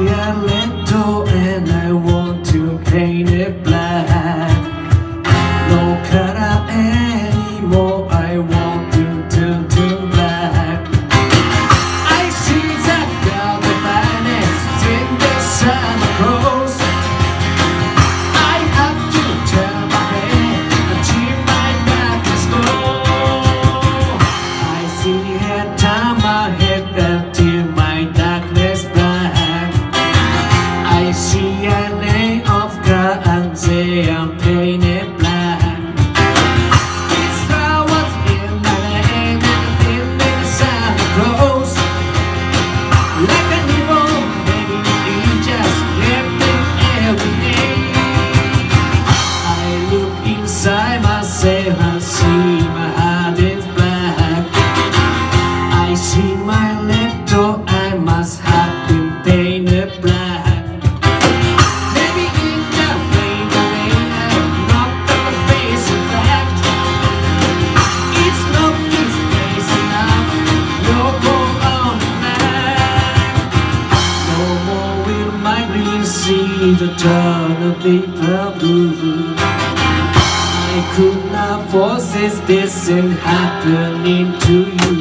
see a little and I want to paint it black. No color anymore, I want to turn to black. I see that girl with my nest in the sun grows. I have to turn my head until my back is low. I see her turn my head until my darkness black. I see a name of God and say I'm painted black. It's flowers in my name and in the sun grows. Like a newborn baby, we just living every day. I look inside myself and see my heart is black. I see my little, I must have been painted black. Maybe in the rain, I'm not the face of fact. It's not this place enough, no more on the back. No more will my green see the turn of deeper blue. I could not force this isn't happening to you.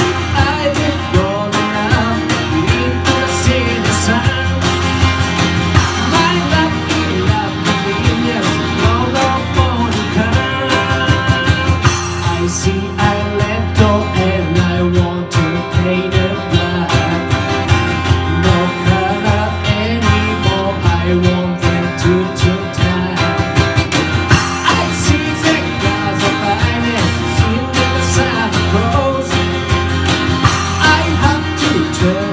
If I did wrong enough, you ain't gonna see the sun. My love is love between us, no more to come. I see I let go and I want to paint it black. No color anymore, I want them to turn black. I see the clouds of finest in the sun grows. I have to turn